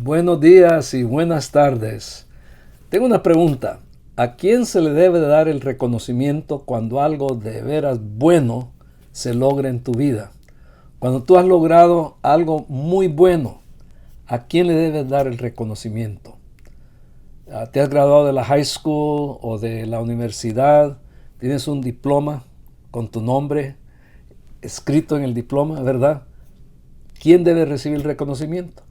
Buenos días y buenas tardes. Tengo una pregunta. ¿A quién se le debe de dar el reconocimiento cuando algo de veras bueno se logra en tu vida? Cuando tú has logrado algo muy bueno, ¿a quién le debes dar el reconocimiento? ¿Te has graduado de la high school o de la universidad? ¿Tienes un diploma con tu nombre escrito en el diploma, verdad? ¿Quién debe recibir el reconocimiento?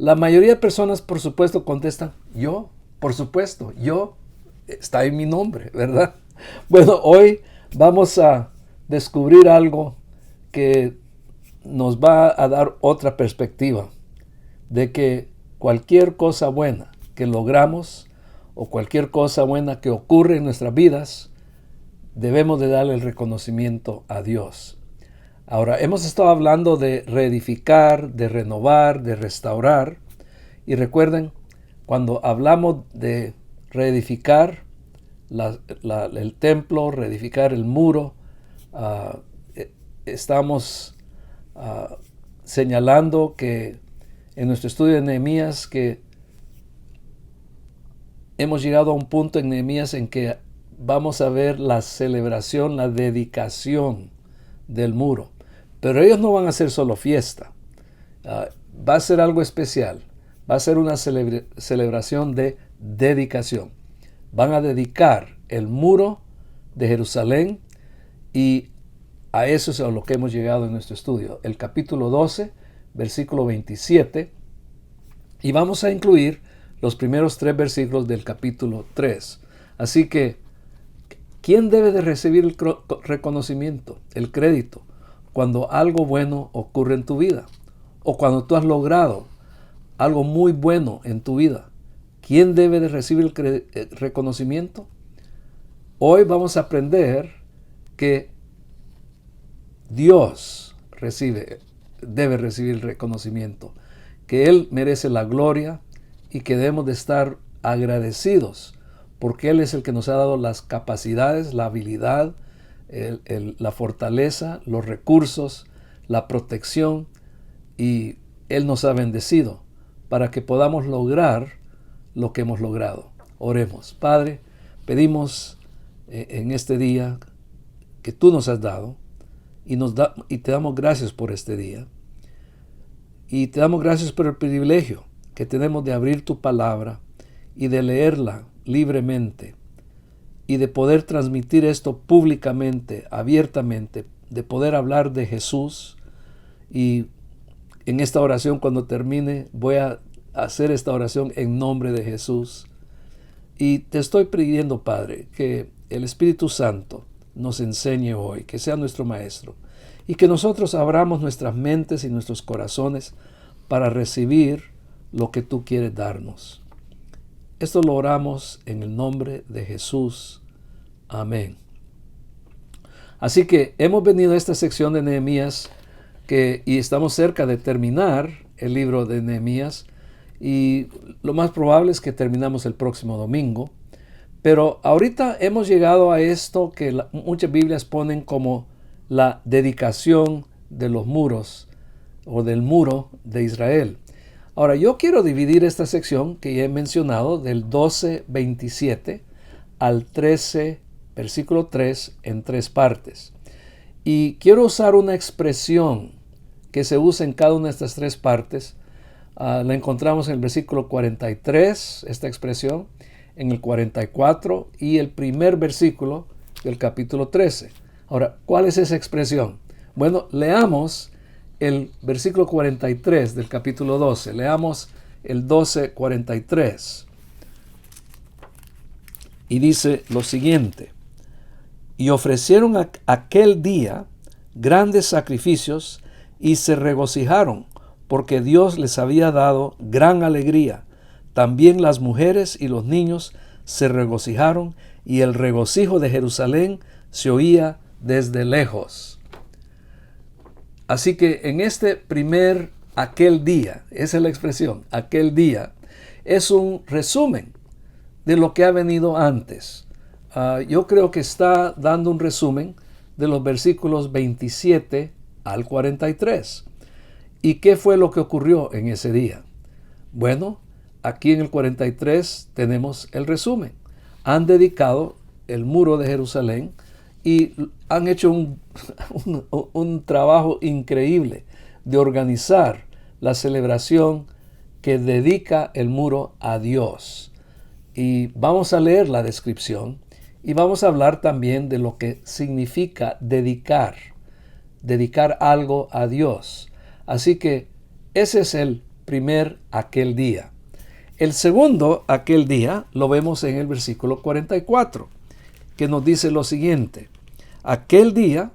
La mayoría de personas, por supuesto, contestan, yo, por supuesto, yo, está en mi nombre, ¿verdad? Bueno, hoy vamos a descubrir algo que nos va a dar otra perspectiva de que cualquier cosa buena que logramos o cualquier cosa buena que ocurre en nuestras vidas, debemos de darle el reconocimiento a Dios. Ahora, hemos estado hablando de reedificar, de renovar, de restaurar. Y recuerden, cuando hablamos de reedificar el templo, reedificar el muro, estamos señalando que en nuestro estudio de Nehemías que hemos llegado a un punto en Nehemías en que vamos a ver la celebración, la dedicación del muro. Pero ellos no van a hacer solo fiesta. Va a ser algo especial. Va a ser una celebración de dedicación. Van a dedicar el muro de Jerusalén y a eso es a lo que hemos llegado en nuestro estudio. El capítulo 12, versículo 27. Y vamos a incluir los primeros 3 versículos del capítulo 3. Así que, ¿quién debe de recibir el reconocimiento, el crédito, cuando algo bueno ocurre en tu vida? O cuando tú has logrado algo muy bueno en tu vida. ¿Quién debe de recibir el reconocimiento? Hoy vamos a aprender que Dios debe recibir el reconocimiento, que Él merece la gloria y que debemos de estar agradecidos porque Él es el que nos ha dado las capacidades, la habilidad, la fortaleza, los recursos la protección, y Él nos ha bendecido para que podamos lograr lo que hemos logrado. Oremos. Padre, pedimos en este día que tú nos has dado, y te damos gracias por este día. Y te damos gracias por el privilegio que tenemos de abrir tu palabra y de leerla libremente, y de poder transmitir esto públicamente, abiertamente, de poder hablar de Jesús. Y en esta oración, cuando termine, voy a hacer esta oración en nombre de Jesús. Y te estoy pidiendo, Padre, que el Espíritu Santo nos enseñe hoy, que sea nuestro Maestro, y que nosotros abramos nuestras mentes y nuestros corazones para recibir lo que tú quieres darnos. Esto lo oramos en el nombre de Jesús. Amén. Así que hemos venido a esta sección de Nehemías y estamos cerca de terminar el libro de Nehemías, y lo más probable es que terminamos el próximo domingo. Pero ahorita hemos llegado a esto que muchas Biblias ponen como la dedicación de los muros, o del muro de Israel. Ahora, yo quiero dividir esta sección que ya he mencionado, del 12:27 al 13, versículo 3, en 3 partes. Y quiero usar una expresión que se usa en cada una de estas 3 partes. La encontramos en el versículo 43, esta expresión, en el 44 y el primer versículo del capítulo 13. Ahora, ¿cuál es esa expresión? Bueno, leamos el versículo 43 del capítulo 12. Leamos el 12:43. Y dice lo siguiente: y ofrecieron aquel día grandes sacrificios y se regocijaron, porque Dios les había dado gran alegría. También las mujeres y los niños se regocijaron, y el regocijo de Jerusalén se oía desde lejos. Así que en este primer aquel día, esa es la expresión, aquel día, es un resumen de lo que ha venido antes. Yo creo que está dando un resumen de los versículos 27 al 43. ¿Y qué fue lo que ocurrió en ese día? Bueno, aquí en el 43 tenemos el resumen. Han dedicado el muro de Jerusalén y han hecho un trabajo increíble de organizar la celebración que dedica el muro a Dios. Y vamos a leer la descripción y vamos a hablar también de lo que significa dedicar algo a Dios. Así que ese es el primer aquel día. El segundo aquel día lo vemos en el versículo 44, que nos dice lo siguiente: aquel día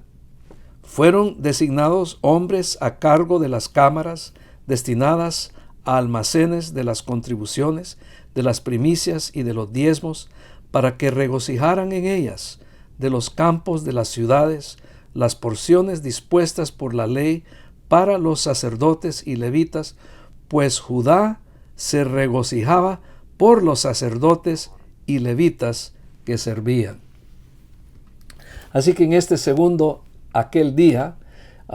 fueron designados hombres a cargo de las cámaras destinadas a almacenes de las contribuciones, de las primicias y de los diezmos, para que regocijaran en ellas, de los campos de las ciudades, las porciones dispuestas por la ley para los sacerdotes y levitas, pues Judá se regocijaba por los sacerdotes y levitas que servían. Así que en este segundo aquel día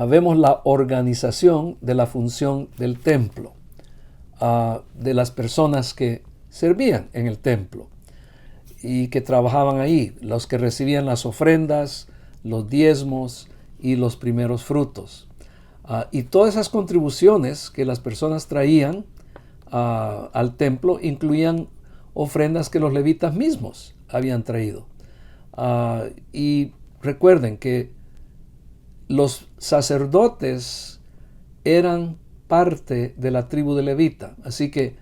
vemos la organización de la función del templo, de las personas que servían en el templo y que trabajaban ahí, los que recibían las ofrendas, los diezmos y los primeros frutos. Y todas esas contribuciones que las personas traían al templo incluían ofrendas que los levitas mismos habían traído. Y recuerden que los sacerdotes eran parte de la tribu de Levita, así que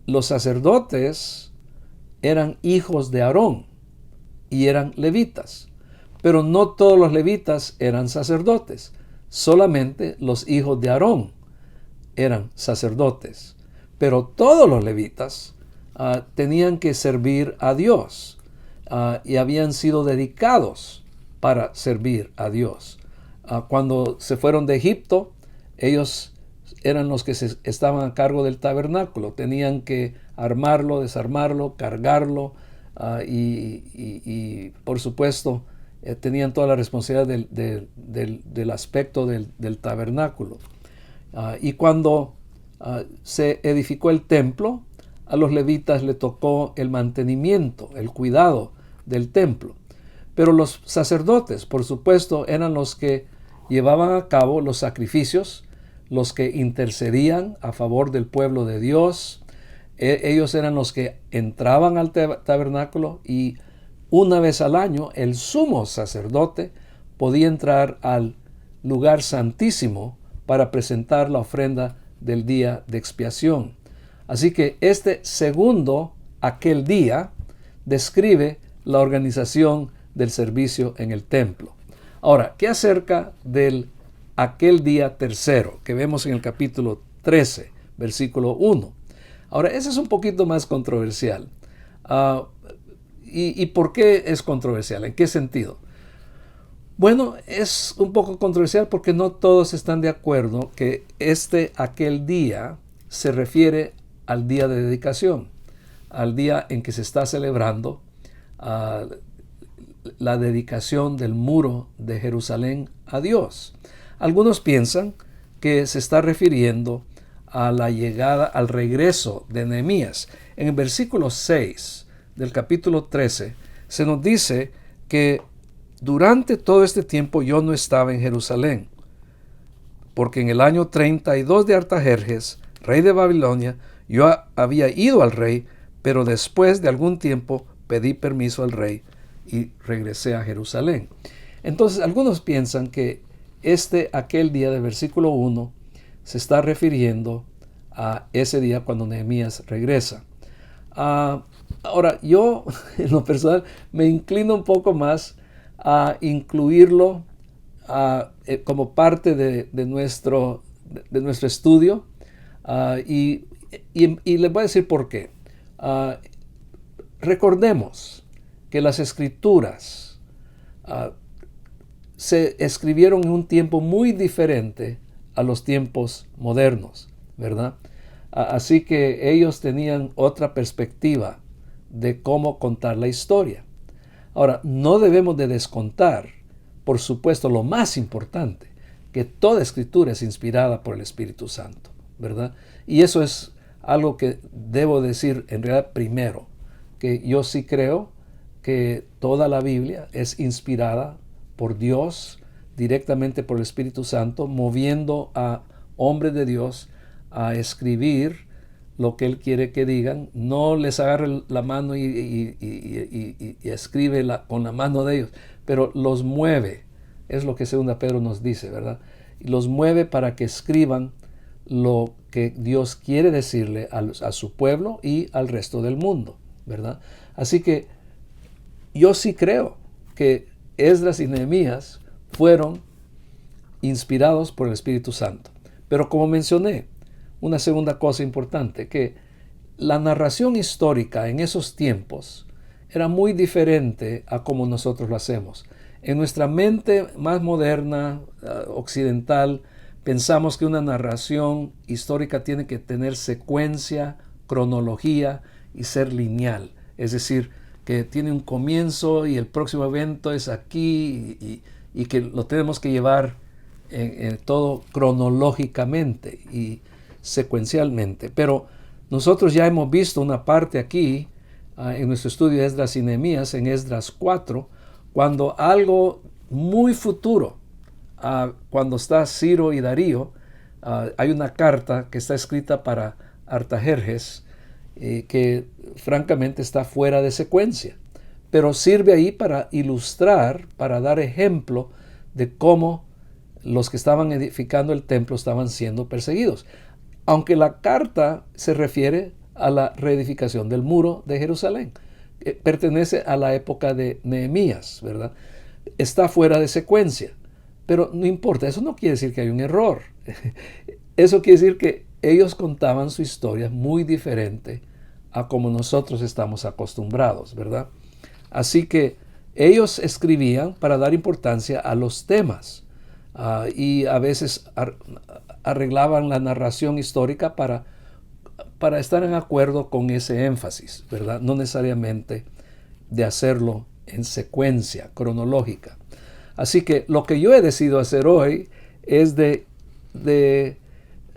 los sacerdotes eran hijos de Aarón y eran levitas, pero no todos los levitas eran sacerdotes, solamente los hijos de Aarón eran sacerdotes, pero todos los levitas tenían que servir a Dios y habían sido dedicados para servir a Dios. Cuando se fueron de Egipto, ellos eran los que estaban a cargo del tabernáculo. Tenían que armarlo, desarmarlo, cargarlo y por supuesto tenían toda la responsabilidad del aspecto del tabernáculo. Y cuando se edificó el templo, a los levitas le tocó el mantenimiento, el cuidado del templo. Pero los sacerdotes, por supuesto, eran los que llevaban a cabo los sacrificios, los que intercedían a favor del pueblo de Dios. Ellos eran los que entraban al tabernáculo, y una vez al año el sumo sacerdote podía entrar al lugar santísimo para presentar la ofrenda del día de expiación. Así que este segundo aquel día describe la organización del servicio en el templo. Ahora, ¿qué acerca del aquel día tercero que vemos en el capítulo 13, versículo 1? Ahora, ese es un poquito más controversial. ¿Y por qué es controversial? ¿En qué sentido? Bueno, es un poco controversial porque no todos están de acuerdo que aquel día se refiere al día de dedicación, al día en que se está celebrando la dedicación del muro de Jerusalén a Dios. Algunos piensan que se está refiriendo a la llegada, al regreso de Nehemías. En el versículo 6 del capítulo 13 se nos dice que durante todo este tiempo yo no estaba en Jerusalén, porque en el año 32 de Artajerjes, rey de Babilonia, yo había ido al rey, pero después de algún tiempo pedí permiso al rey y regresé a Jerusalén. Entonces, algunos piensan que aquel día del versículo 1 se está refiriendo a ese día cuando Nehemías regresa. Ahora, yo en lo personal me inclino un poco más a incluirlo como parte de nuestro estudio, y les voy a decir por qué. Recordemos que las escrituras se escribieron en un tiempo muy diferente a los tiempos modernos, ¿verdad? Así que ellos tenían otra perspectiva de cómo contar la historia. Ahora, no debemos de descontar, por supuesto, lo más importante, que toda escritura es inspirada por el Espíritu Santo, ¿verdad? Y eso es algo que debo decir en realidad primero, que yo sí creo que toda la Biblia es inspirada por Dios, directamente por el Espíritu Santo, moviendo a hombres de Dios a escribir lo que Él quiere que digan. No les agarre la mano y escribe con la mano de ellos, pero los mueve. Es lo que 2 Pedro nos dice, ¿verdad? Y los mueve para que escriban lo que Dios quiere decirle a su pueblo y al resto del mundo, ¿verdad? Así que yo sí creo que Esdras y Nehemías fueron inspirados por el Espíritu Santo. Pero como mencioné, una segunda cosa importante, que la narración histórica en esos tiempos era muy diferente a como nosotros lo hacemos. En nuestra mente más moderna, occidental, pensamos que una narración histórica tiene que tener secuencia, cronología y ser lineal. Es decir, que tiene un comienzo y el próximo evento es aquí, y que lo tenemos que llevar en todo cronológicamente y secuencialmente. Pero nosotros ya hemos visto una parte aquí en nuestro estudio de Esdras y Nehemías, en Esdras 4, cuando algo muy futuro, cuando está Ciro y Darío, hay una carta que está escrita para Artajerjes, que francamente está fuera de secuencia, pero sirve ahí para ilustrar, para dar ejemplo de cómo los que estaban edificando el templo estaban siendo perseguidos. Aunque la carta se refiere a la reedificación del muro de Jerusalén, pertenece a la época de Nehemías, ¿verdad? Está fuera de secuencia, pero no importa, eso no quiere decir que hay un error. Eso quiere decir que ellos contaban su historia muy diferente a como nosotros estamos acostumbrados, ¿verdad? Así que ellos escribían para dar importancia a los temas, y a veces arreglaban la narración histórica para estar en acuerdo con ese énfasis, ¿verdad? No necesariamente de hacerlo en secuencia cronológica. Así que lo que yo he decidido hacer hoy es de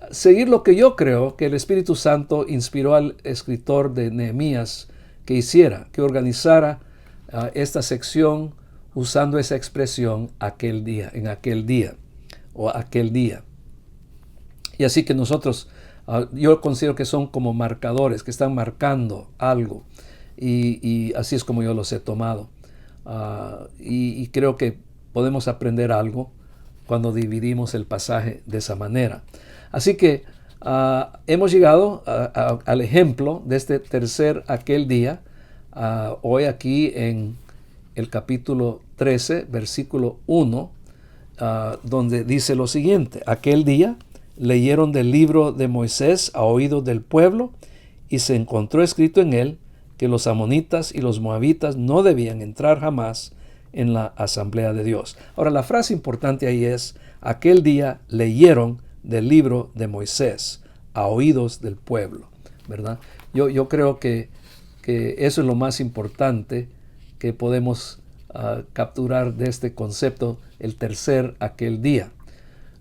seguir lo que yo creo que el Espíritu Santo inspiró al escritor de Nehemías que hiciera, que organizara esta sección usando esa expresión aquel día, en aquel día o aquel día. Y así que nosotros, yo considero que son como marcadores, que están marcando algo. Y así es como yo los he tomado. Y creo que podemos aprender algo cuando dividimos el pasaje de esa manera. Así que hemos llegado al ejemplo de este tercer aquel día, hoy aquí en el capítulo 13, versículo 1, donde dice lo siguiente: aquel día leyeron del libro de Moisés a oídos del pueblo, y se encontró escrito en él que los amonitas y los moabitas no debían entrar jamás en la asamblea de Dios. Ahora, la frase importante ahí es: aquel día leyeron del libro de Moisés a oídos del pueblo, ¿verdad? Yo creo que eso es lo más importante que podemos capturar de este concepto, el tercer aquel día.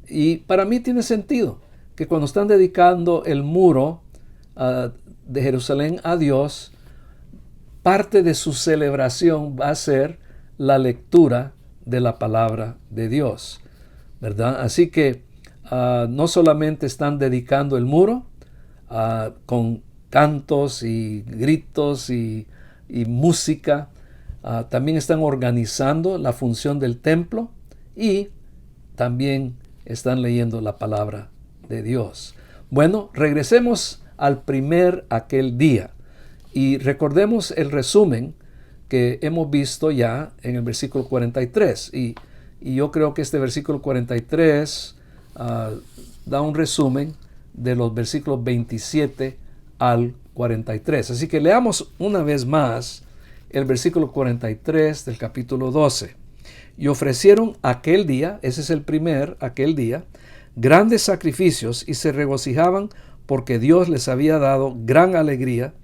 Y para mí tiene sentido que cuando están dedicando el muro de Jerusalén a Dios, parte de su celebración va a ser la lectura de la palabra de Dios, ¿verdad? Así que no solamente están dedicando el muro con cantos y gritos y música, también están organizando la función del templo y también están leyendo la palabra de Dios. Bueno, regresemos al primer aquel día y recordemos el resumen que hemos visto ya en el versículo 43. Y yo creo que este versículo 43 da un resumen de los versículos 27 al 43. Así que leamos una vez más el versículo 43 del capítulo 12. Y ofrecieron aquel día, ese es el primer aquel día, grandes sacrificios, y se regocijaban porque Dios les había dado gran alegría.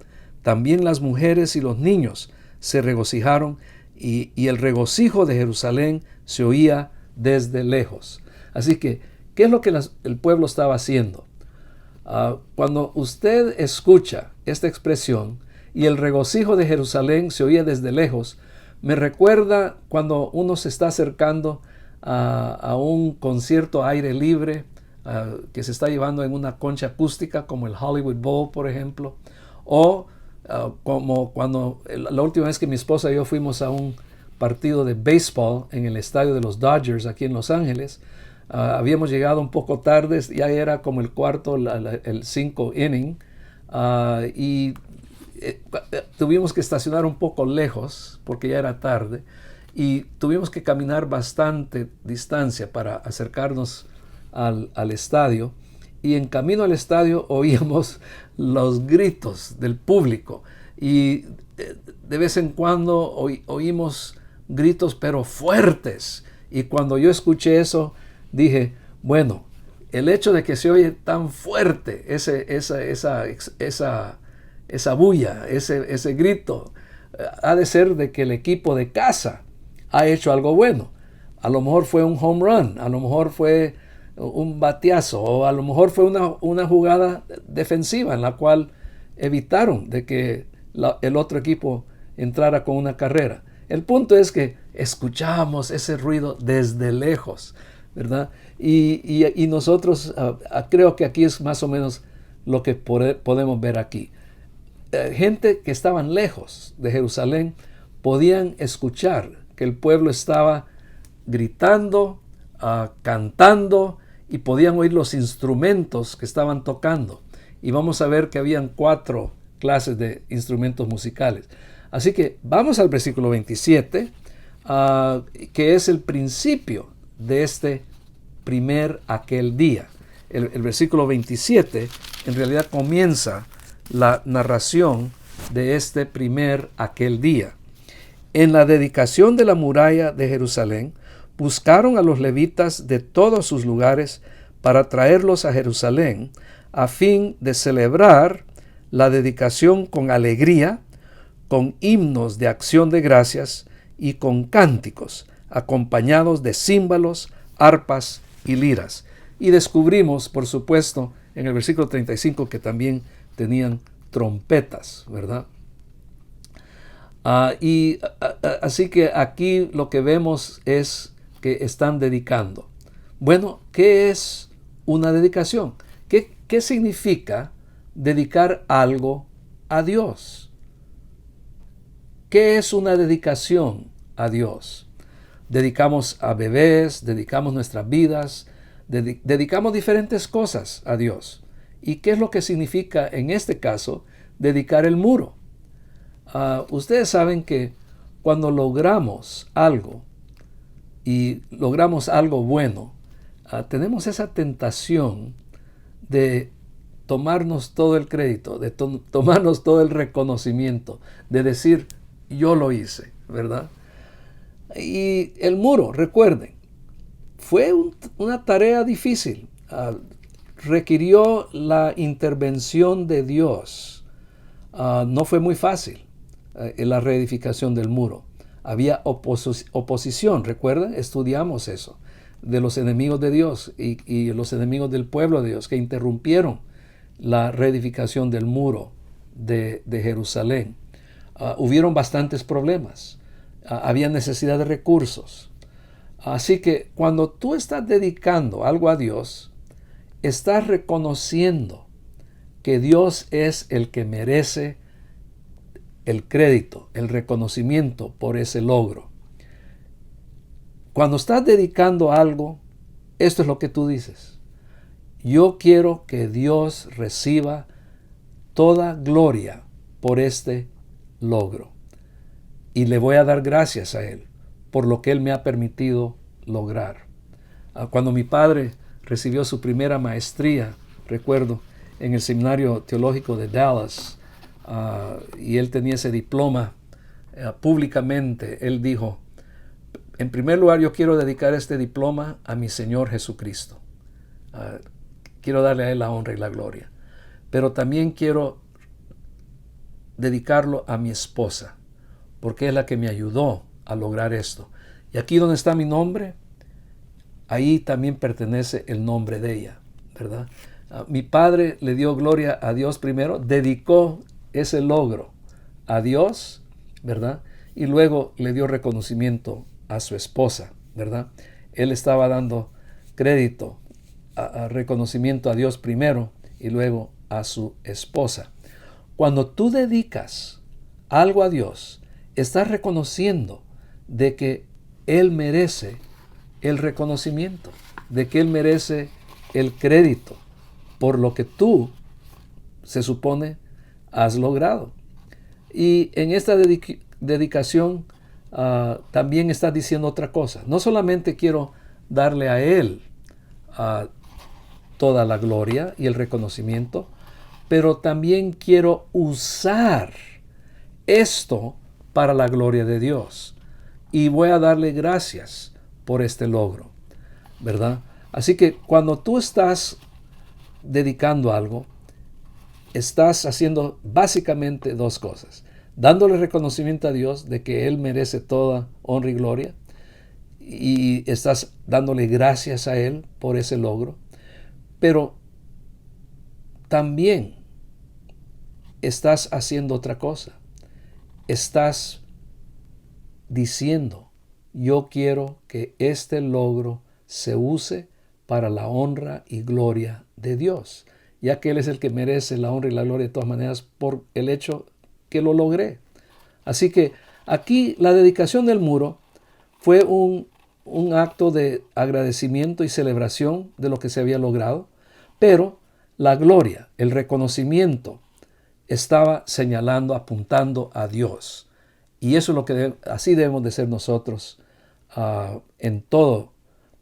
También las mujeres y los niños se regocijaron, y el regocijo de Jerusalén se oía desde lejos. Así que, ¿qué es lo que el pueblo estaba haciendo? Cuando usted escucha esta expresión, y el regocijo de Jerusalén se oía desde lejos, me recuerda cuando uno se está acercando a un concierto aire libre que se está llevando en una concha acústica, como el Hollywood Bowl, por ejemplo, o como cuando la última vez que mi esposa y yo fuimos a un partido de béisbol en el estadio de los Dodgers aquí en Los Ángeles. Habíamos llegado un poco tarde, ya era como el cuarto, el 5 inning, y tuvimos que estacionar un poco lejos porque ya era tarde, y tuvimos que caminar bastante distancia para acercarnos al estadio. Y en camino al estadio oíamos los gritos del público, y de vez en cuando oímos gritos pero fuertes. Y cuando yo escuché eso, dije, bueno, el hecho de que se oye tan fuerte esa bulla, ese grito, ha de ser de que el equipo de casa ha hecho algo bueno. A lo mejor fue un home run, a lo mejor fue un bateazo, o a lo mejor fue una jugada defensiva en la cual evitaron de que el otro equipo entrara con una carrera. El punto es que escuchábamos ese ruido desde lejos, ¿verdad? Y nosotros creo que aquí es más o menos lo que podemos ver aquí. Gente que estaban lejos de Jerusalén podían escuchar que el pueblo estaba gritando, cantando, y podían oír los instrumentos que estaban tocando. Y vamos a ver que habían 4 clases de instrumentos musicales. Así que vamos al versículo 27, que es el principio de este primer aquel día. El versículo 27 en realidad comienza la narración de este primer aquel día. En la dedicación de la muralla de Jerusalén, buscaron a los levitas de todos sus lugares para traerlos a Jerusalén, a fin de celebrar la dedicación con alegría, con himnos de acción de gracias y con cánticos, acompañados de címbalos, arpas y liras. Y descubrimos, por supuesto, en el versículo 35 que también tenían trompetas, ¿verdad? Así que aquí lo que vemos es que están dedicando. Bueno, ¿qué es una dedicación? ¿Qué significa dedicar algo a Dios? ¿Qué es una dedicación a Dios? Dedicamos a bebés, dedicamos nuestras vidas, dedicamos diferentes cosas a Dios. ¿Y qué es lo que significa en este caso dedicar el muro? Ustedes saben que cuando logramos algo y logramos algo bueno, tenemos esa tentación de tomarnos todo el crédito, de tomarnos todo el reconocimiento, de decir, yo lo hice, ¿verdad? Y el muro, recuerden, fue una tarea difícil. Requirió la intervención de Dios. No fue muy fácil en la reedificación del muro. Había oposición, ¿recuerdan? Estudiamos eso, de los enemigos de Dios y los enemigos del pueblo de Dios que interrumpieron la reedificación del muro de Jerusalén. Hubieron bastantes problemas. Había necesidad de recursos. Así que cuando tú estás dedicando algo a Dios, estás reconociendo que Dios es el que merece el crédito, el reconocimiento por ese logro. Cuando estás dedicando algo, esto es lo que tú dices. Yo quiero que Dios reciba toda gloria por este logro. Y le voy a dar gracias a Él por lo que Él me ha permitido lograr. Cuando mi padre recibió su primera maestría, recuerdo, en el Seminario Teológico de Dallas, y él tenía ese diploma públicamente, él dijo, en primer lugar yo quiero dedicar este diploma a mi Señor Jesucristo. Quiero darle a Él la honra y la gloria. Pero también quiero dedicarlo a mi esposa, porque es la que me ayudó a lograr esto. Y aquí donde está mi nombre, ahí también pertenece el nombre de ella, ¿verdad? Mi padre le dio gloria a Dios primero, dedicó ese logro a Dios, ¿verdad? Y luego le dio reconocimiento a su esposa, ¿verdad? Él estaba dando crédito, reconocimiento a Dios primero y luego a su esposa. Cuando tú dedicas algo a Dios, estás reconociendo de que Él merece el reconocimiento, de que Él merece el crédito por lo que tú, se supone, has logrado. Y en esta dedicación también estás diciendo otra cosa. No solamente quiero darle a Él toda la gloria y el reconocimiento, pero también quiero usar esto para la gloria de Dios. Y voy a darle gracias por este logro, ¿verdad? Así que cuando tú estás dedicando algo, estás haciendo básicamente dos cosas. Dándole reconocimiento a Dios de que Él merece toda honra y gloria, y estás dándole gracias a Él por ese logro, pero también estás haciendo otra cosa. Estás diciendo, yo quiero que este logro se use para la honra y gloria de Dios, ya que Él es el que merece la honra y la gloria de todas maneras por el hecho que lo logré. Así que aquí la dedicación del muro fue un acto de agradecimiento y celebración de lo que se había logrado, pero la gloria, el reconocimiento, estaba señalando, apuntando a Dios. Y eso es lo que así debemos de ser nosotros en todo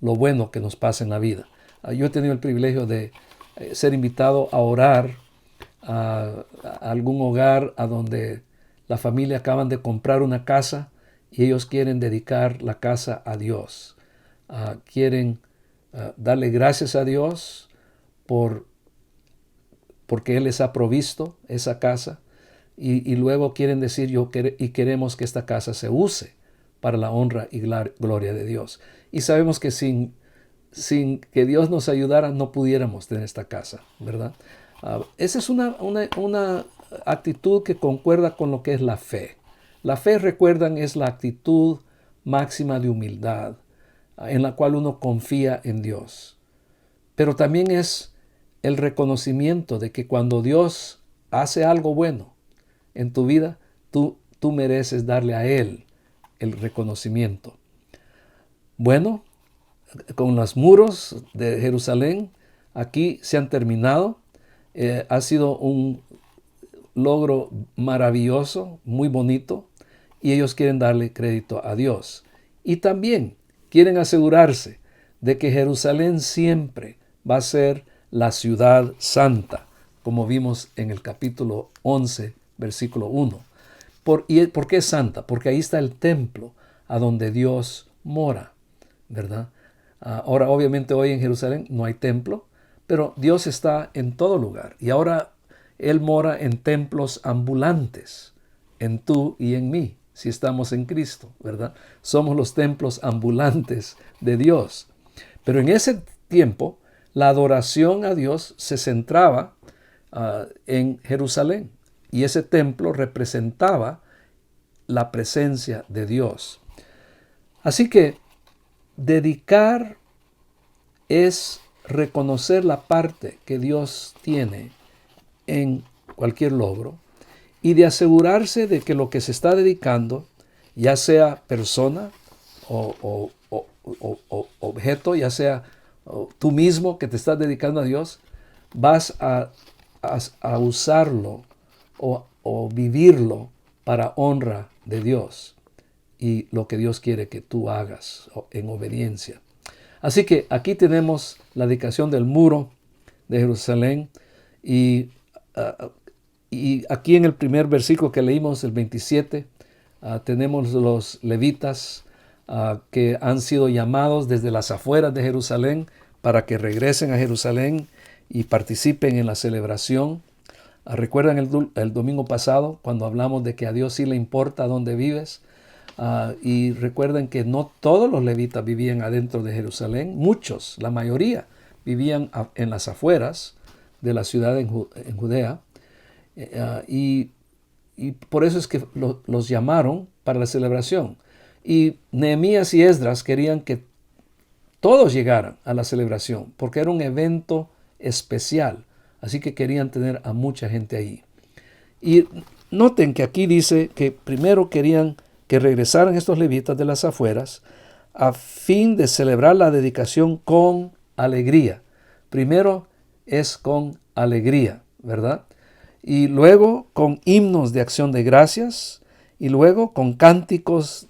lo bueno que nos pasa en la vida. Yo he tenido el privilegio de ser invitado a orar a algún hogar a donde la familia acaban de comprar una casa y ellos quieren dedicar la casa a Dios. Quieren darle gracias a Dios porque Él les ha provisto esa casa y luego quieren decir y queremos que esta casa se use para la honra y gloria de Dios. Y sabemos que sin que Dios nos ayudara no pudiéramos tener esta casa, ¿verdad? Esa es una actitud que concuerda con lo que es la fe. La fe, recuerdan, es la actitud máxima de humildad en la cual uno confía en Dios. Pero también es el reconocimiento de que cuando Dios hace algo bueno en tu vida, tú mereces darle a Él el reconocimiento. Bueno, con los muros de Jerusalén, aquí se han terminado. Ha sido un logro maravilloso, muy bonito, y ellos quieren darle crédito a Dios. Y también quieren asegurarse de que Jerusalén siempre va a ser la ciudad santa, como vimos en el capítulo 11, versículo 1. ¿Por qué es santa? Porque ahí está el templo a donde Dios mora, ¿verdad? Ahora, obviamente, hoy en Jerusalén no hay templo, pero Dios está en todo lugar. Y ahora Él mora en templos ambulantes, en tú y en mí, si estamos en Cristo, ¿verdad? Somos los templos ambulantes de Dios. Pero en ese tiempo, la adoración a Dios se centraba en Jerusalén. Y ese templo representaba la presencia de Dios. Así que dedicar es reconocer la parte que Dios tiene en cualquier logro y de asegurarse de que lo que se está dedicando, ya sea persona o objeto, ya sea tú mismo que te estás dedicando a Dios, vas a usarlo o vivirlo para honra de Dios y lo que Dios quiere que tú hagas en obediencia. Así que aquí tenemos la dedicación del muro de Jerusalén y aquí en el primer versículo que leímos, el 27, tenemos los levitas que han sido llamados desde las afueras de Jerusalén para que regresen a Jerusalén y participen en la celebración. ¿Recuerdan el domingo pasado cuando hablamos de que a Dios sí le importa dónde vives? Y recuerden que no todos los levitas vivían adentro de Jerusalén. Muchos, la mayoría, vivían en las afueras de la ciudad en Judea. Y por eso es que los llamaron para la celebración. Y Nehemías y Esdras querían que todos llegaran a la celebración, porque era un evento especial. Así que querían tener a mucha gente ahí. Y noten que aquí dice que primero querían que regresaran estos levitas de las afueras a fin de celebrar la dedicación con alegría. Primero es con alegría, ¿verdad? Y luego con himnos de acción de gracias y luego con cánticos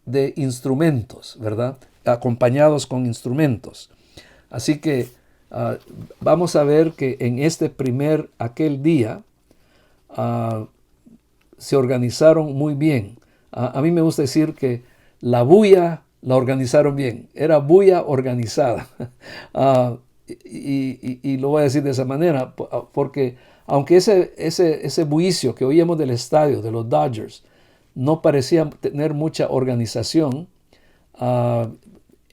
de instrumentos, ¿verdad? Acompañados con instrumentos. Así que vamos a ver que en aquel día se organizaron muy bien. A mí me gusta decir que la bulla la organizaron bien. Era bulla organizada. Y lo voy a decir de esa manera porque aunque ese bullicio que oíamos del estadio de los Dodgers no parecía tener mucha organización,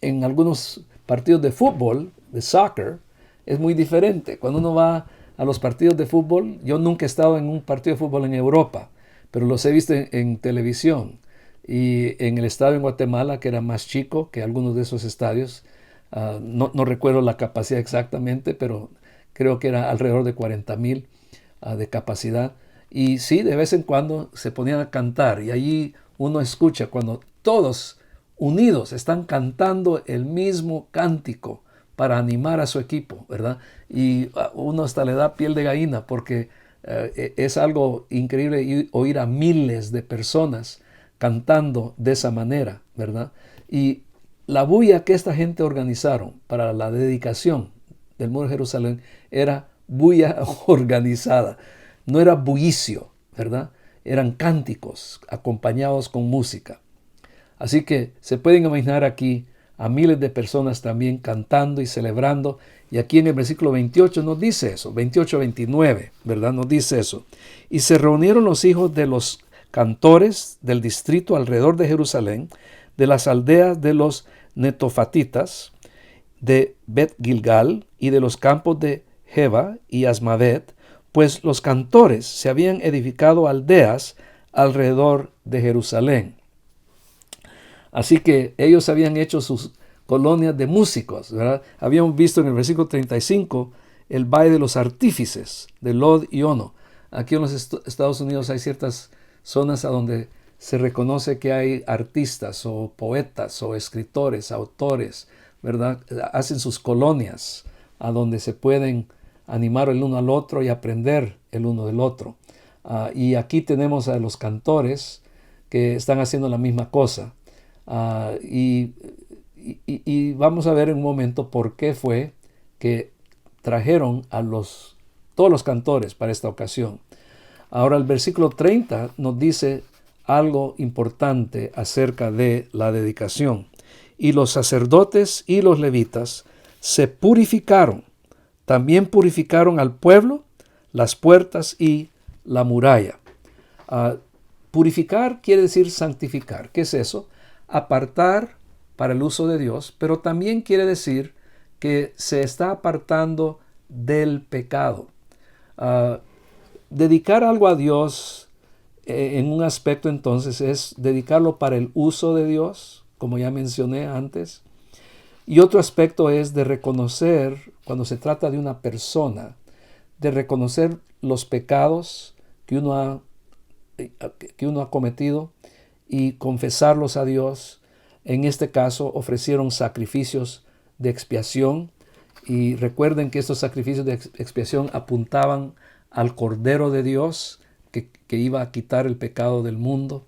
en algunos partidos de fútbol, de soccer, es muy diferente. Cuando uno va a los partidos de fútbol, yo nunca he estado en un partido de fútbol en Europa, pero los he visto en televisión. Y en el estadio en Guatemala, que era más chico que algunos de esos estadios, no recuerdo la capacidad exactamente, pero creo que era alrededor de 40,000 de capacidad. Y sí, de vez en cuando se ponían a cantar y allí uno escucha cuando todos unidos están cantando el mismo cántico para animar a su equipo, ¿verdad? Y uno hasta le da piel de gallina porque es algo increíble oír a miles de personas cantando de esa manera, ¿verdad? Y la bulla que esta gente organizaron para la dedicación del muro de Jerusalén era bulla organizada, no era bullicio, ¿verdad? Eran cánticos acompañados con música. Así que se pueden imaginar aquí a miles de personas también cantando y celebrando. Y aquí en el versículo 28 nos dice eso, 28-29, ¿verdad? Nos dice eso. Y se reunieron los hijos de los cantores del distrito alrededor de Jerusalén, de las aldeas de los netofatitas, de Bet Gilgal y de los campos de Jeba y Asmavet, pues los cantores se habían edificado aldeas alrededor de Jerusalén. Así que ellos habían hecho sus colonias de músicos, ¿verdad? Habíamos visto en el versículo 35 el valle de los artífices, de Lod y Ono. Aquí en los Estados Unidos hay ciertas zonas a donde se reconoce que hay artistas o poetas o escritores, autores, ¿verdad? Hacen sus colonias a donde se pueden animar el uno al otro y aprender el uno del otro. Y aquí tenemos a los cantores que están haciendo la misma cosa. Y vamos a ver en un momento por qué fue que trajeron a todos los cantores para esta ocasión. Ahora el versículo 30 nos dice algo importante acerca de la dedicación. Y los sacerdotes y los levitas se purificaron. También purificaron al pueblo, las puertas y la muralla. Purificar quiere decir santificar. ¿Qué es eso? Apartar para el uso de Dios, pero también quiere decir que se está apartando del pecado. Dedicar algo a Dios en un aspecto entonces es dedicarlo para el uso de Dios, como ya mencioné antes. Y otro aspecto es de reconocer, cuando se trata de una persona, de reconocer los pecados que uno ha cometido y confesarlos a Dios. En este caso ofrecieron sacrificios de expiación, y recuerden que estos sacrificios de expiación apuntaban al Cordero de Dios que iba a quitar el pecado del mundo.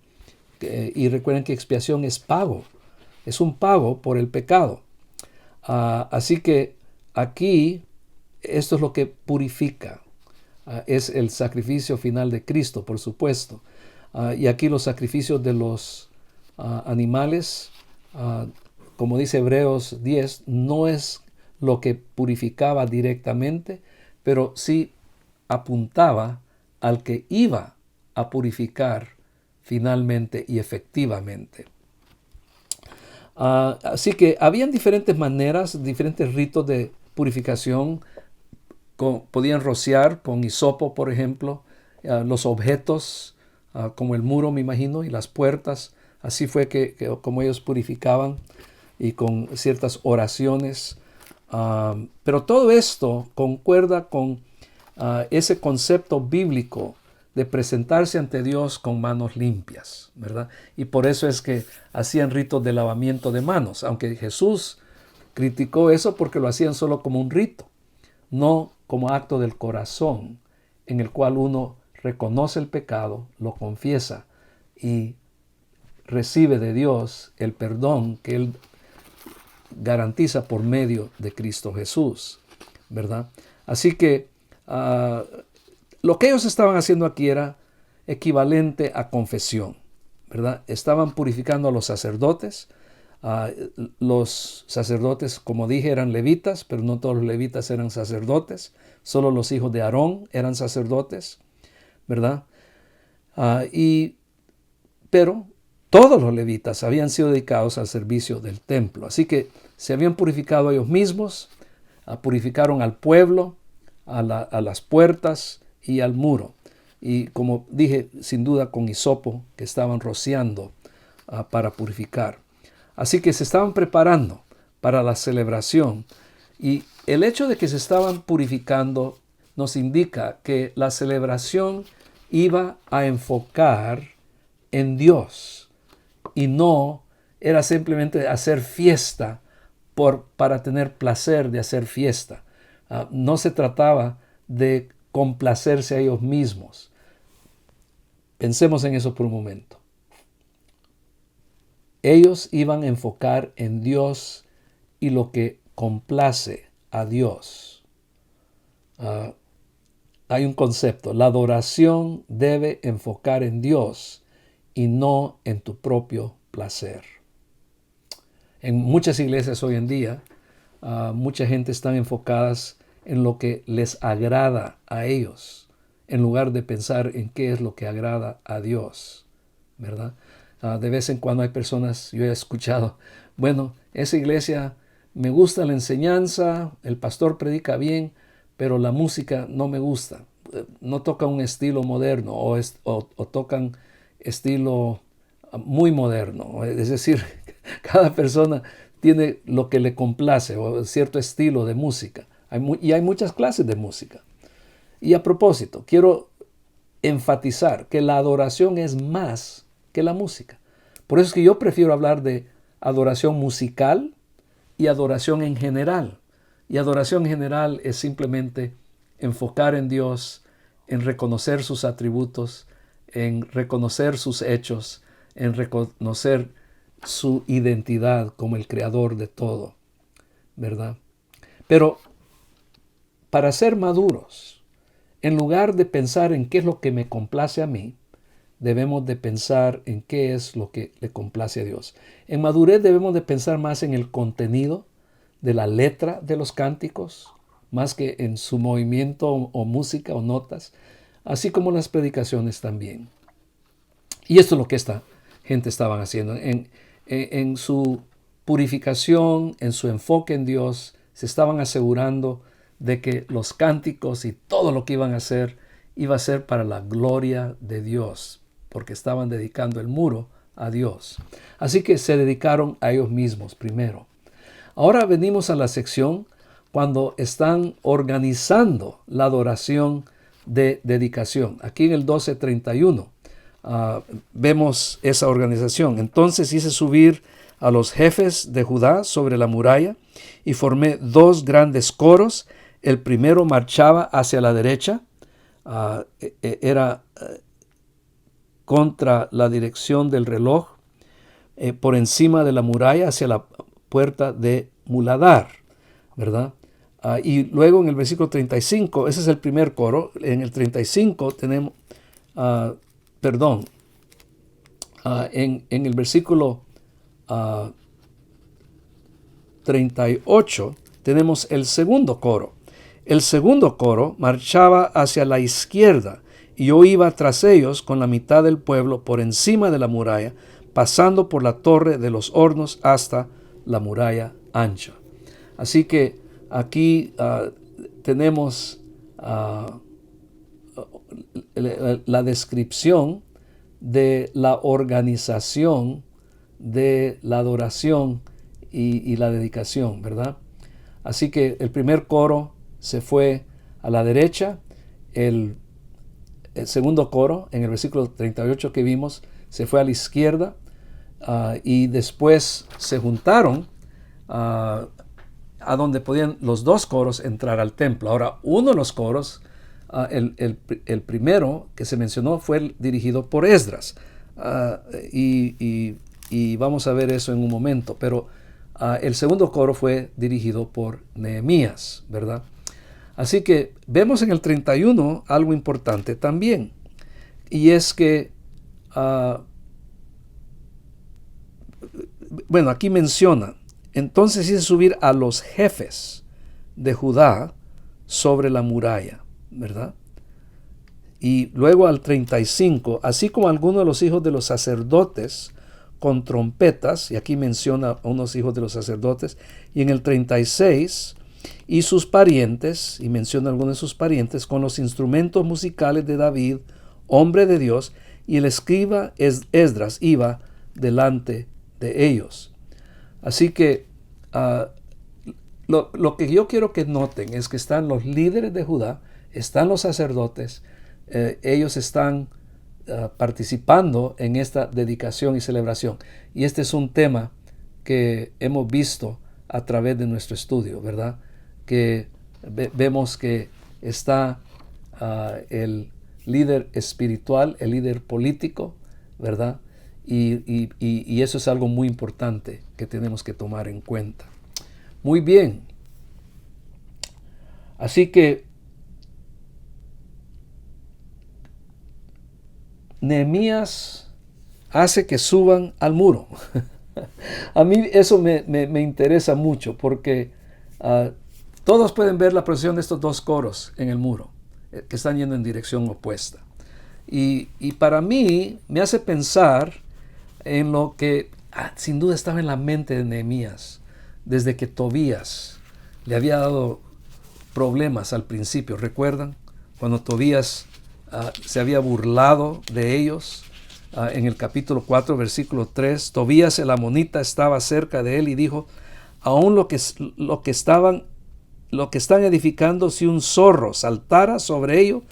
Y recuerden que expiación es pago, es un pago por el pecado. Así que aquí esto es lo que purifica. Es el sacrificio final de Cristo, por supuesto. Y aquí los sacrificios de los animales, como dice Hebreos 10, no es lo que purificaba directamente, pero sí apuntaba al que iba a purificar finalmente y efectivamente. Así que habían diferentes maneras, diferentes ritos de purificación. Podían rociar con hisopo, por ejemplo, los objetos, como el muro, me imagino, y las puertas. Así fue como ellos purificaban, y con ciertas oraciones. Pero todo esto concuerda con ese concepto bíblico de presentarse ante Dios con manos limpias, ¿verdad? Y por eso es que hacían ritos de lavamiento de manos, aunque Jesús criticó eso porque lo hacían solo como un rito, no como acto del corazón, en el cual uno reconoce el pecado, lo confiesa y recibe de Dios el perdón que Él garantiza por medio de Cristo Jesús, ¿verdad? Así que lo que ellos estaban haciendo aquí era equivalente a confesión, ¿verdad? Estaban purificando a los sacerdotes. Los sacerdotes, como dije, eran levitas, pero no todos los levitas eran sacerdotes. Solo los hijos de Aarón eran sacerdotes, ¿verdad? Pero todos los levitas habían sido dedicados al servicio del templo. Así que se habían purificado a ellos mismos, purificaron al pueblo, a las puertas y al muro. Y como dije, sin duda con hisopo que estaban rociando para purificar. Así que se estaban preparando para la celebración. Y el hecho de que se estaban purificando nos indica que la celebración iba a enfocar en Dios. Y no era simplemente hacer fiesta para tener placer de hacer fiesta. No se trataba de complacerse a ellos mismos. Pensemos en eso por un momento. Ellos iban a enfocar en Dios y lo que complace a Dios. Hay un concepto: la adoración debe enfocar en Dios y no en tu propio placer. En muchas iglesias hoy en día, mucha gente están enfocadas en lo que les agrada a ellos, en lugar de pensar en qué es lo que agrada a Dios. ¿verdad? De vez en cuando hay personas, yo he escuchado, bueno, esa iglesia me gusta la enseñanza, el pastor predica bien, pero la música no me gusta. No toca un estilo moderno o tocan estilo muy moderno. Es decir, cada persona tiene lo que le complace o cierto estilo de música. Y hay muchas clases de música. Y a propósito, quiero enfatizar que la adoración es más que la música. Por eso es que yo prefiero hablar de adoración musical y adoración en general. Y adoración en general es simplemente enfocar en Dios, en reconocer sus atributos, en reconocer sus hechos, en reconocer su identidad como el creador de todo, ¿verdad? Pero para ser maduros, en lugar de pensar en qué es lo que me complace a mí, debemos de pensar en qué es lo que le complace a Dios. En madurez debemos de pensar más en el contenido de la letra de los cánticos, más que en su movimiento o música o notas, así como las predicaciones también. Y esto es lo que esta gente estaban haciendo. En su purificación, en su enfoque en Dios, se estaban asegurando de que los cánticos y todo lo que iban a hacer iba a ser para la gloria de Dios, porque estaban dedicando el muro a Dios. Así que se dedicaron a ellos mismos primero. Ahora venimos a la sección cuando están organizando la adoración de dedicación. Aquí en el 12:31 vemos esa organización. Entonces hice subir a los jefes de Judá sobre la muralla y formé 2 grandes coros. El primero marchaba hacia la derecha, era contra la dirección del reloj, por encima de la muralla hacia la puerta de Muladar, ¿verdad? Y luego en el versículo 35, ese es el primer coro. En el 35 tenemos, en el versículo 38 tenemos el segundo coro. El segundo coro marchaba hacia la izquierda y yo iba tras ellos con la mitad del pueblo por encima de la muralla, pasando por la torre de los hornos hasta la muralla ancha. Así que aquí tenemos la descripción de la organización de la adoración y la dedicación, ¿verdad? Así que el primer coro se fue a la derecha, el segundo coro, en el versículo 38 que vimos, se fue a la izquierda, y después se juntaron a donde podían los 2 coros entrar al templo. Ahora, uno de los coros, el primero que se mencionó, fue dirigido por Esdras, y vamos a ver eso en un momento, pero el segundo coro fue dirigido por Nehemías, ¿verdad? Así que vemos en el 31 algo importante también, y es que aquí menciona, entonces hice subir a los jefes de Judá sobre la muralla, ¿verdad? Y luego al 35, así como algunos de los hijos de los sacerdotes con trompetas, y aquí menciona a unos hijos de los sacerdotes, y en el 36, y sus parientes, y menciona a algunos de sus parientes, con los instrumentos musicales de David, hombre de Dios, y el escriba Esdras iba delante de ellos. Así que lo que yo quiero que noten es que están los líderes de Judá, están los sacerdotes, ellos están participando en esta dedicación y celebración. Y este es un tema que hemos visto a través de nuestro estudio, ¿verdad? Que vemos que está el líder espiritual, el líder político, ¿verdad? Y eso es algo muy importante que tenemos que tomar en cuenta. Muy bien. Así que Nehemías hace que suban al muro. A mí eso me interesa mucho porque todos pueden ver la procesión de estos 2 coros en el muro, que están yendo en dirección opuesta. Y para mí me hace pensar en lo que sin duda estaba en la mente de Nehemías, desde que Tobías le había dado problemas al principio. ¿Recuerdan? Cuando Tobías se había burlado de ellos. En el capítulo 4, versículo 3, Tobías el amonita estaba cerca de él y dijo: aún lo que están edificando, si un zorro saltara sobre ello,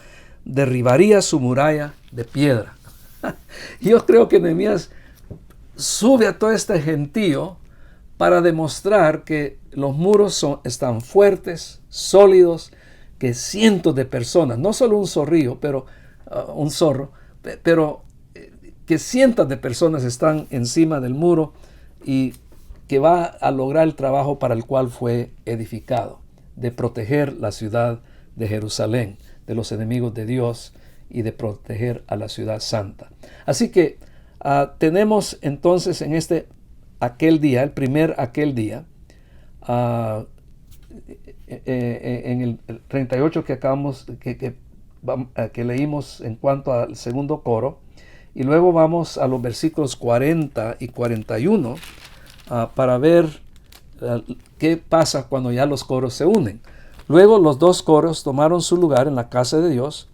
derribaría su muralla de piedra. Yo creo que Nehemías sube a todo este gentío para demostrar que los muros están fuertes, sólidos, que cientos de personas, no solo un zorrillo, pero un zorro, pero que cientos de personas están encima del muro y que va a lograr el trabajo para el cual fue edificado, de proteger la ciudad de Jerusalén de los enemigos de Dios y de proteger a la ciudad santa. Así que tenemos entonces en aquel día, en el 38 que leímos en cuanto al segundo coro, y luego vamos a los versículos 40 y 41 para ver qué pasa cuando ya los coros se unen. Luego los dos coros tomaron su lugar en la casa de Dios,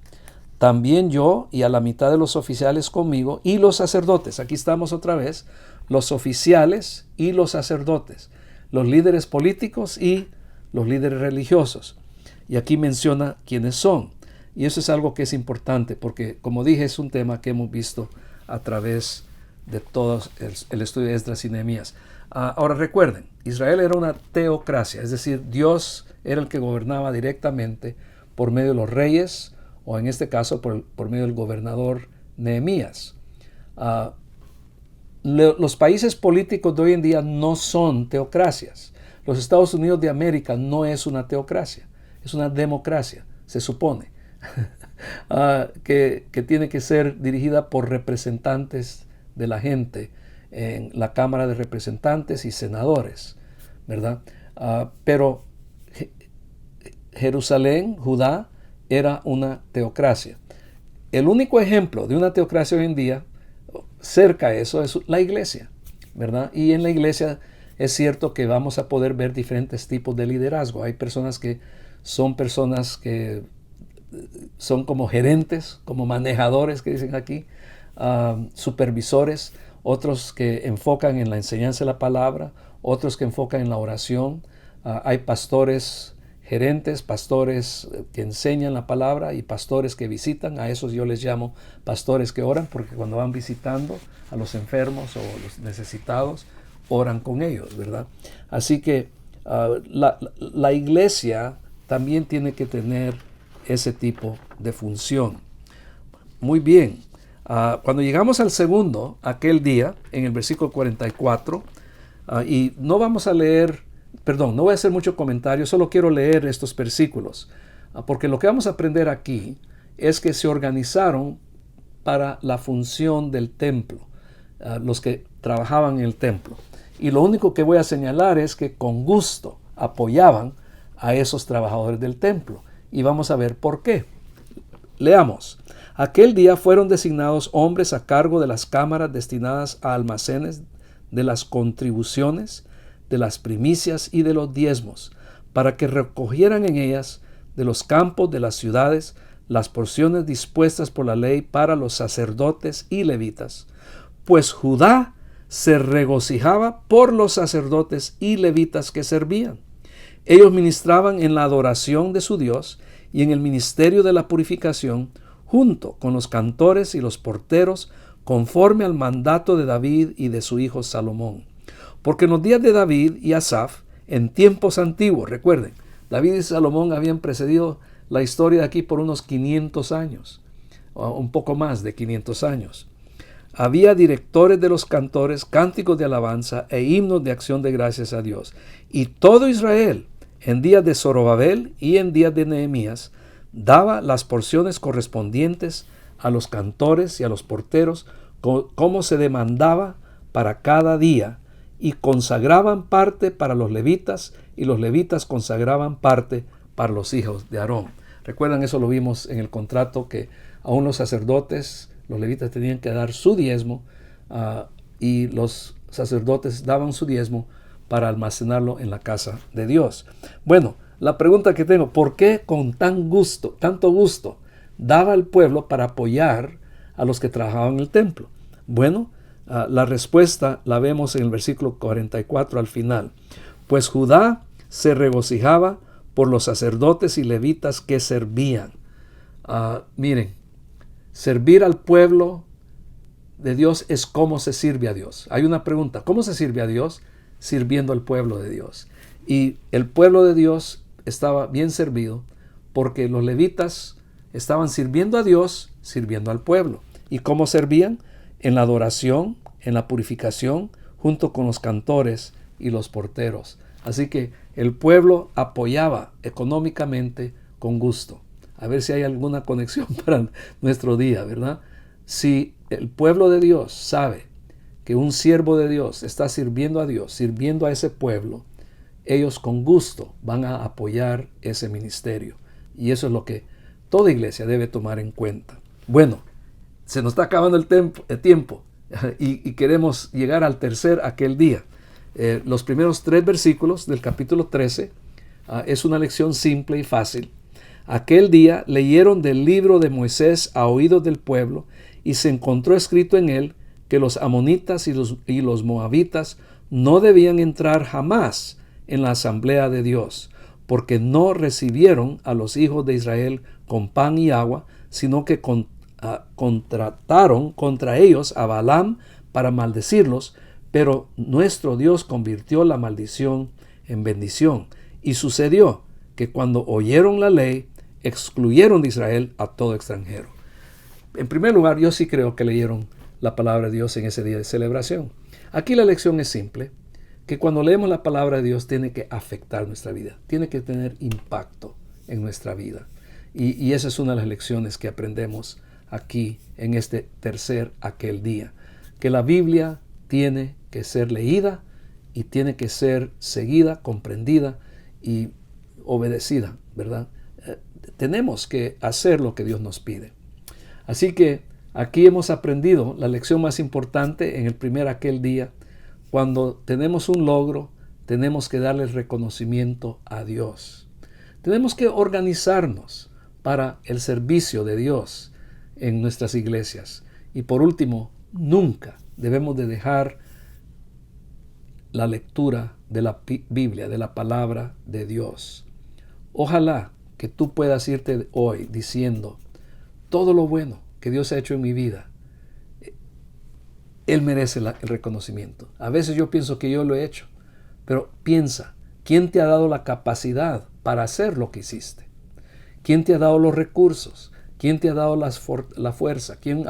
también yo y a la mitad de los oficiales conmigo y los sacerdotes. Aquí estamos otra vez, los oficiales y los sacerdotes, los líderes políticos y los líderes religiosos. Y aquí menciona quiénes son. Y eso es algo que es importante porque, como dije, es un tema que hemos visto a través de todo el estudio de Esdras y Nehemías. Ahora recuerden, Israel era una teocracia, es decir, Dios era el que gobernaba directamente por medio de los reyes, o en este caso por medio del gobernador Nehemías. Los países políticos de hoy en día no son teocracias. Los Estados Unidos de América no es una teocracia, es una democracia, se supone. Que tiene que ser dirigida por representantes de la gente en la Cámara de Representantes y senadores, ¿verdad? Pero Jerusalén, Judá, era una teocracia. El único ejemplo de una teocracia hoy en día, cerca de eso, es la iglesia, ¿verdad? Y en la iglesia es cierto que vamos a poder ver diferentes tipos de liderazgo. Hay personas que son como gerentes, como manejadores que dicen aquí, supervisores, otros que enfocan en la enseñanza de la palabra, otros que enfocan en la oración. Hay pastores gerentes, pastores que enseñan la palabra y pastores que visitan. A esos yo les llamo pastores que oran, porque cuando van visitando a los enfermos o los necesitados, oran con ellos, ¿verdad? Así que la iglesia también tiene que tener ese tipo de función. Muy bien. Cuando llegamos al segundo, aquel día, en el versículo 44, y no vamos a leer, no voy a hacer mucho comentario, solo quiero leer estos versículos, porque lo que vamos a aprender aquí es que se organizaron para la función del templo, los que trabajaban en el templo. Y lo único que voy a señalar es que con gusto apoyaban a esos trabajadores del templo. Y vamos a ver por qué. Leamos. Aquel día fueron designados hombres a cargo de las cámaras destinadas a almacenes de las contribuciones, de las primicias y de los diezmos, para que recogieran en ellas de los campos de las ciudades las porciones dispuestas por la ley para los sacerdotes y levitas. Pues Judá se regocijaba por los sacerdotes y levitas que servían. Ellos ministraban en la adoración de su Dios y en el ministerio de la purificación, junto con los cantores y los porteros, conforme al mandato de David y de su hijo Salomón. Porque en los días de David y Asaf, en tiempos antiguos, recuerden, David y Salomón habían precedido la historia de aquí por unos 500 años, o un poco más de 500 años. Había directores de los cantores, cánticos de alabanza e himnos de acción de gracias a Dios. Y todo Israel, en días de Zorobabel y en días de Nehemías, daba las porciones correspondientes a los cantores y a los porteros, como se demandaba para cada día, y consagraban parte para los levitas, y los levitas consagraban parte para los hijos de Aarón. Recuerdan, eso lo vimos en el contrato que Aún los sacerdotes, los levitas tenían que dar su diezmo, y los sacerdotes daban su diezmo para almacenarlo en la casa de Dios. Bueno, la pregunta que tengo, ¿por qué con tanto gusto daba el pueblo para apoyar a los que trabajaban en el templo? Bueno, la respuesta la vemos en el versículo 44 al final. Pues Judá se regocijaba por los sacerdotes y levitas que servían. Miren, servir al pueblo de Dios es cómo se sirve a Dios. Hay una pregunta, ¿cómo se sirve a Dios? Sirviendo al pueblo de Dios. Y el pueblo de Dios estaba bien servido porque los levitas estaban sirviendo a Dios, sirviendo al pueblo. ¿Y cómo servían? En la adoración, en la purificación, junto con los cantores y los porteros. Así que el pueblo apoyaba económicamente con gusto. A ver si hay alguna conexión para nuestro día, ¿verdad? Si el pueblo de Dios sabe que un siervo de Dios está sirviendo a Dios, sirviendo a ese pueblo, ellos con gusto van a apoyar ese ministerio. Y eso es lo que toda iglesia debe tomar en cuenta. Bueno, se nos está acabando el tiempo y queremos llegar al aquel día. Los primeros 3 versículos del capítulo 13 es una lección simple y fácil. Aquel día leyeron del libro de Moisés a oídos del pueblo, y se encontró escrito en él que los amonitas y los moabitas no debían entrar jamás en la asamblea de Dios, porque no recibieron a los hijos de Israel con pan y agua, sino que contrataron contra ellos a Balaam para maldecirlos, pero nuestro Dios convirtió la maldición en bendición. Y sucedió que cuando oyeron la ley, excluyeron de Israel a todo extranjero. En primer lugar, yo sí creo que leyeron la palabra de Dios en ese día de celebración. Aquí la lección es simple, que cuando leemos la palabra de Dios tiene que afectar nuestra vida, tiene que tener impacto en nuestra vida. Y esa es una de las lecciones que aprendemos aquí en este aquel día, que la Biblia tiene que ser leída y tiene que ser seguida, comprendida y obedecida, ¿verdad? Tenemos que hacer lo que Dios nos pide. Así que aquí hemos aprendido la lección más importante en el aquel día. Cuando tenemos un logro, tenemos que darle el reconocimiento a Dios. Tenemos que organizarnos para el servicio de Dios en nuestras iglesias. Y por último, nunca debemos de dejar la lectura de la Biblia, de la palabra de Dios. Ojalá que tú puedas irte hoy diciendo todo lo bueno que Dios ha hecho en mi vida. Él merece el reconocimiento. A veces yo pienso que yo lo he hecho, pero piensa, ¿quién te ha dado la capacidad para hacer lo que hiciste? ¿Quién te ha dado los recursos? ¿Quién te ha dado la fuerza? ¿Quién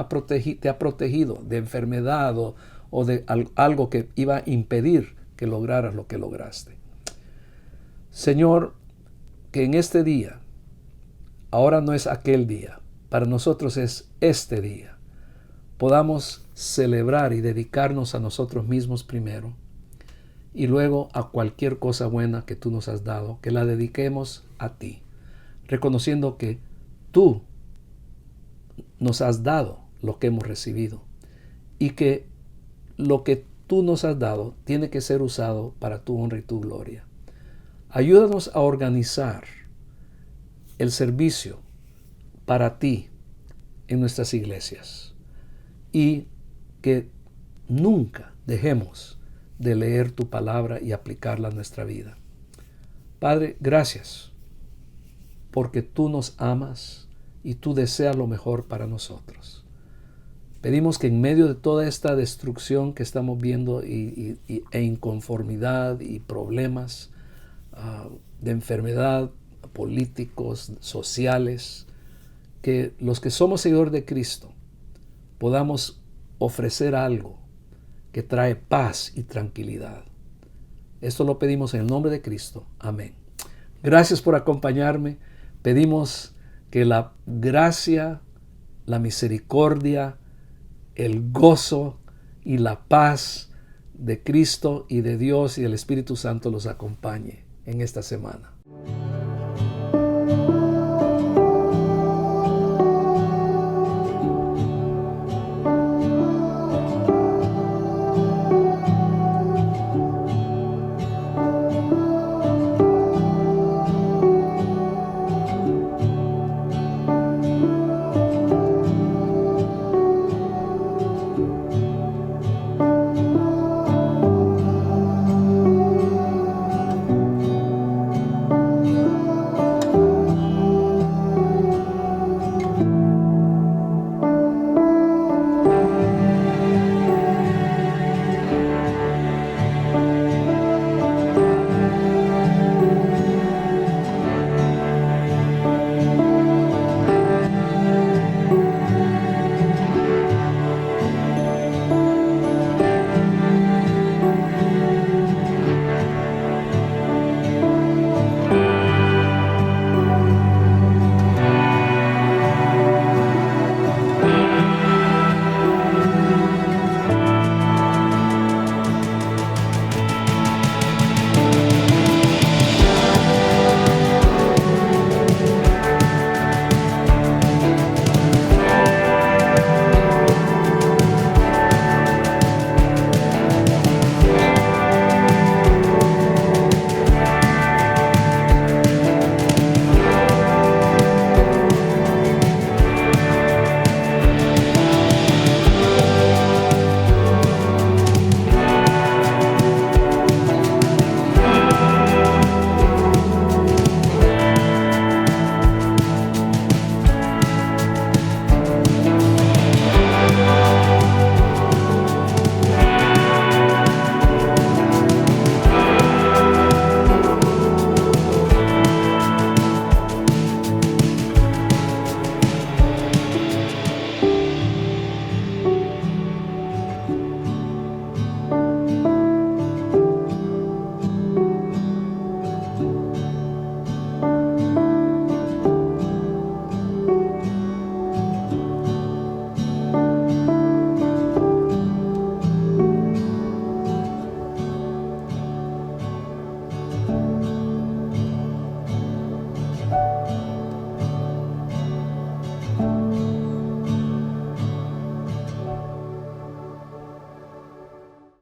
te ha protegido de enfermedad o de algo que iba a impedir que lograras lo que lograste? Señor, que en este día, ahora no es aquel día, para nosotros es este día, podamos celebrar y dedicarnos a nosotros mismos primero y luego a cualquier cosa buena que tú nos has dado, que la dediquemos a ti, reconociendo que tú nos has dado lo que hemos recibido y que lo que tú nos has dado tiene que ser usado para tu honra y tu gloria. Ayúdanos a organizar el servicio para ti en nuestras iglesias y que nunca dejemos de leer tu palabra y aplicarla a nuestra vida. Padre, gracias porque tú nos amas y tú deseas lo mejor para nosotros. Pedimos que en medio de toda esta destrucción que estamos viendo e inconformidad y problemas de enfermedad, políticos, sociales, que los que somos seguidores de Cristo podamos ofrecer algo que trae paz y tranquilidad. Esto lo pedimos en el nombre de Cristo. Amén. Gracias por acompañarme. Pedimos que la gracia, la misericordia, el gozo y la paz de Cristo y de Dios y del Espíritu Santo los acompañe en esta semana.